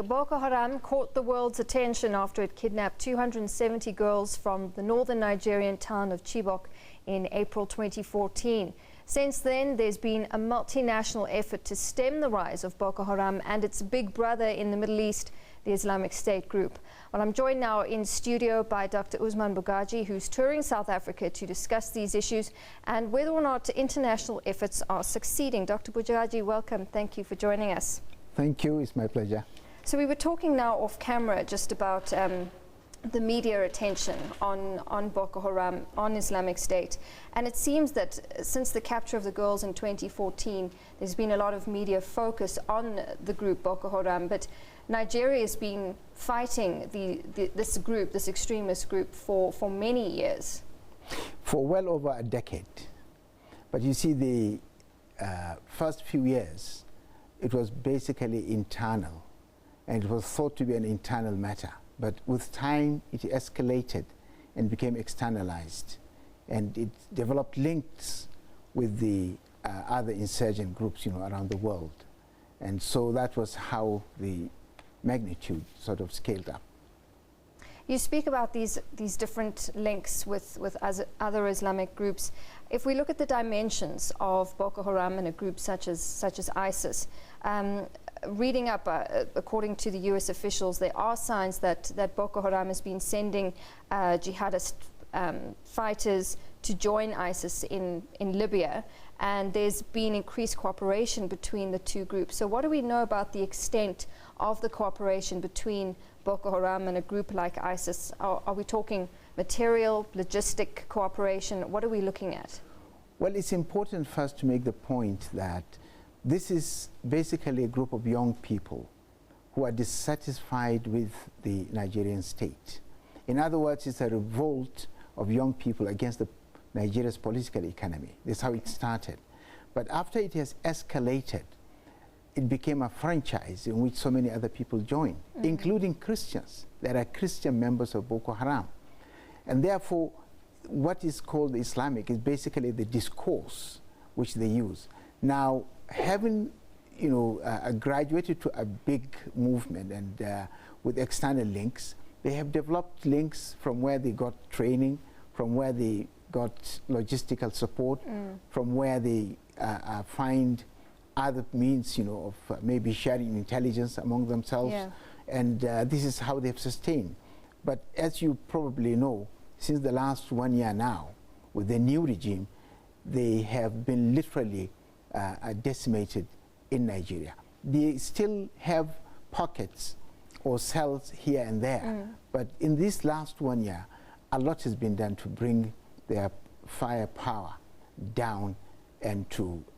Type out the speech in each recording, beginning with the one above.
Boko Haram caught the world's attention after it kidnapped 270 girls from the northern Nigerian town of Chibok in April 2014. Since then, there's been a multinational effort to stem the rise of Boko Haram and its big brother in the Middle East, the Islamic State group. Well, I'm joined now in studio by Dr Usman Bugaje, who's touring South Africa to discuss these issues and whether or not international efforts are succeeding. Dr Bugaje, welcome. Thank you for joining us. Thank you. It's my pleasure. So we were talking now off camera just about the media attention on Boko Haram, on Islamic State. And it seems that since the capture of the girls in 2014, there's been a lot of media focus on the group Boko Haram. But Nigeria has been fighting this group, this extremist group, for many years. For well over a decade. But you see, the first few years, it was basically internal. And it was thought to be an internal matter. But with time, it escalated and became externalized. And it developed links with the other insurgent groups, around the world. And so that was how the magnitude sort of scaled up. You speak about these different links with other Islamic groups. If we look at the dimensions of Boko Haram and a group such as ISIS, reading up, according to the US officials, there are signs that Boko Haram has been sending jihadist fighters to join ISIS in Libya, and there's been increased cooperation between the two groups. So what do we know about the extent of the cooperation between Boko Haram and a group like ISIS? Are we talking material, logistic cooperation? What are we looking at? Well, it's important first to make the point that this is basically a group of young people who are dissatisfied with the Nigerian state. In other words, it's a revolt of young people against Nigeria's political economy. That's how it started. But after it has escalated, it became a franchise in which so many other people joined, including Christians. There are Christian members of Boko Haram. And therefore, what is called Islamic is basically the discourse which they use. Now, having graduated to a big movement and with external links, they have developed links from where they got training, from where they got logistical support, from where they find other means, of maybe sharing intelligence among themselves. Yeah. And this is how they've sustained. But as you probably know, since the last 1 year now, with the new regime, they have been literally decimated in Nigeria. They still have pockets or cells here and there, but in this last 1 year, a lot has been done to bring their firepower down, and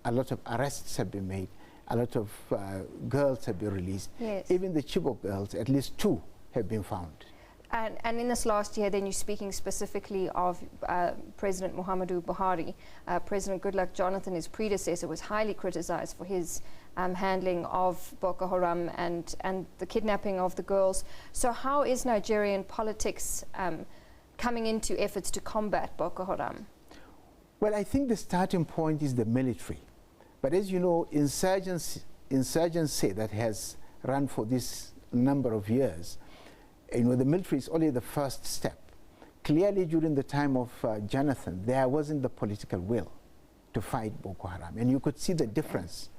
a lot of arrests have been made, a lot of girls have been released. Yes. Even the Chibok girls, at least 2 have been found. And in this last year, then you're speaking specifically of President Muhammadu Buhari. President Goodluck Jonathan, his predecessor, was highly criticized for his handling of Boko Haram and the kidnapping of the girls. So how is Nigerian politics coming into efforts to combat Boko Haram? Well, I think the starting point is the military. But as you know, insurgency that has run for this number of years, the military is only the first step. Clearly, during the time of Jonathan, there wasn't the political will to fight Boko Haram. And you could see the difference.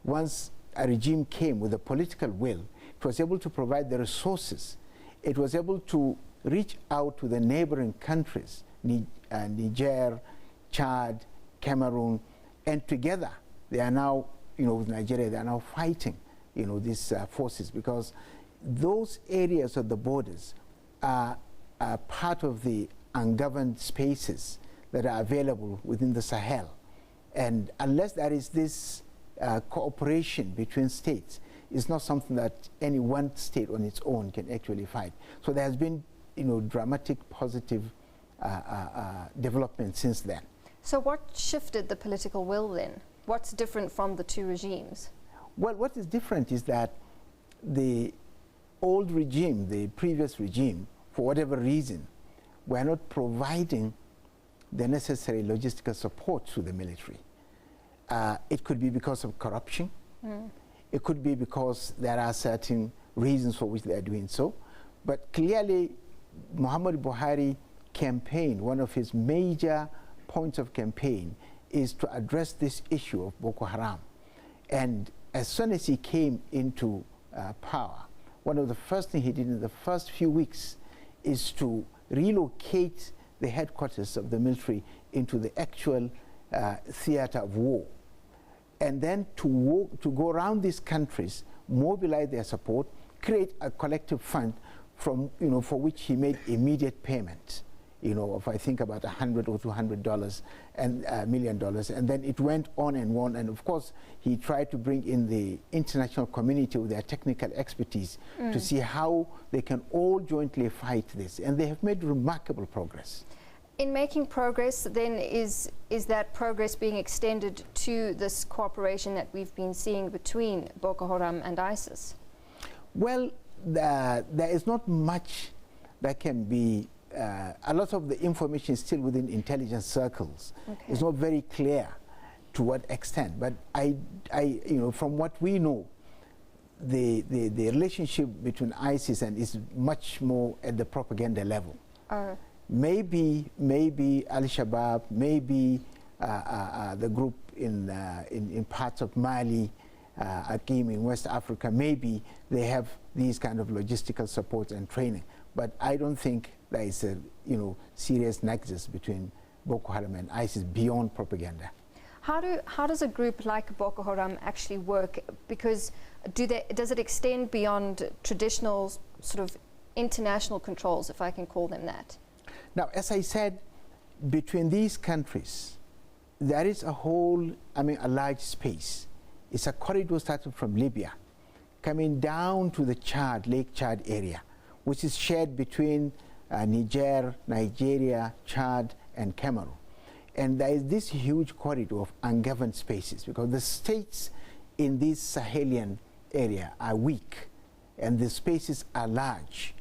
Once a regime came with a political will, it was able to provide the resources. It was able to reach out to the neighboring countries, Niger, Chad, Cameroon, and together they are now, with Nigeria, they are now fighting, these forces, because those areas of the borders are part of the ungoverned spaces that are available within the Sahel. And unless there is this cooperation between states, it's not something that any one state on its own can actually fight. So there has been, dramatic positive development since then. So what shifted the political will then? What's different from the two regimes? Well, what is different is that the old regime, the previous regime, for whatever reason, were not providing the necessary logistical support to the military. It could be because of corruption. It could be because there are certain reasons for which they are doing so. But clearly, Muhammad Buhari campaign, one of his major points of campaign is to address this issue of Boko Haram. And as soon as he came into power, one of the first things he did in the first few weeks is to relocate the headquarters of the military into the actual theater of war. And then to go around these countries, mobilize their support, create a collective fund from, for which he made immediate payments, of I think about $100 or $200 and $1 million. And then it went on and on. And of course, he tried to bring in the international community with their technical expertise to see how they can all jointly fight this. And they have made remarkable progress. In making progress, then, is that progress being extended to this cooperation that we've been seeing between Boko Haram and ISIS? Well, there is not much that can be. A lot of the information is still within intelligence circles. Okay. It's not very clear to what extent. But from what we know, the relationship between ISIS and is much more at the propaganda level. Maybe Al-Shabaab, maybe the group in parts of Mali, Akim in West Africa, maybe they have these kind of logistical support and training. But I don't think there is a serious nexus between Boko Haram and ISIS beyond propaganda. How does a group like Boko Haram actually work? Because does it extend beyond traditional sort of international controls, if I can call them that? Now, as I said, between these countries, there is a whole, a large space. It's a corridor starting from Libya, coming down to the Chad, Lake Chad area, which is shared between Niger, Nigeria, Chad, and Cameroon. And there is this huge corridor of ungoverned spaces because the states in this Sahelian area are weak and the spaces are large.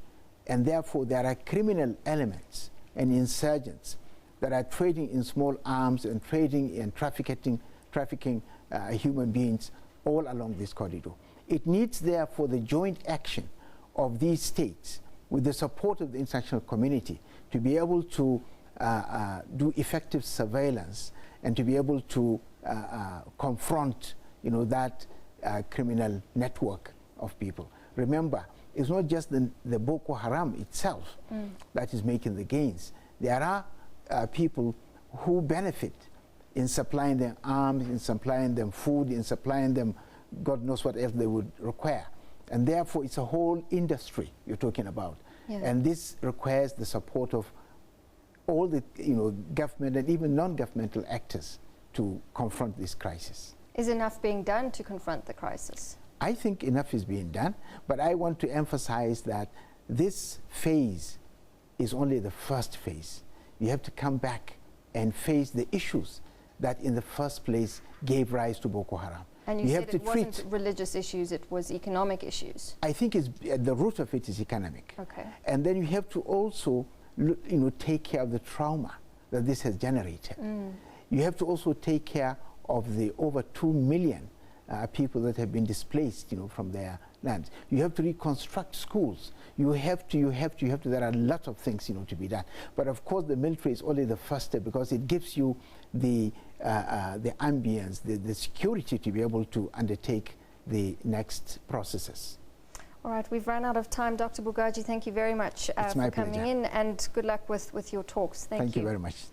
And therefore, there are criminal elements and insurgents that are trading in small arms and trading and trafficking human beings all along this corridor. It needs, therefore, the joint action of these states with the support of the international community to be able to do effective surveillance and to be able to confront that criminal network of people. Remember, it's not just the Boko Haram itself that is making the gains. There are people who benefit in supplying them arms, in supplying them food, in supplying them God knows what else they would require. And therefore, it's a whole industry you're talking about. Yeah. And this requires the support of all the government and even non-governmental actors to confront this crisis. Is enough being done to confront the crisis? I think enough is being done, but I want to emphasize that this phase is only the first phase. You have to come back and face the issues that in the first place gave rise to Boko Haram. And you said it wasn't religious issues, it was economic issues. I think it's, at the root of it is economic. Okay. And then you have to also take care of the trauma that this has generated. You have to also take care of the over 2 million people that have been displaced, from their lands. You have to reconstruct schools. There are a lot of things, to be done. But of course, the military is only the first step because it gives you the ambience, the security to be able to undertake the next processes. All right, we've run out of time. Dr. Bugaje, thank you very much for coming in, and good luck with your talks. Thank you. Thank you very much.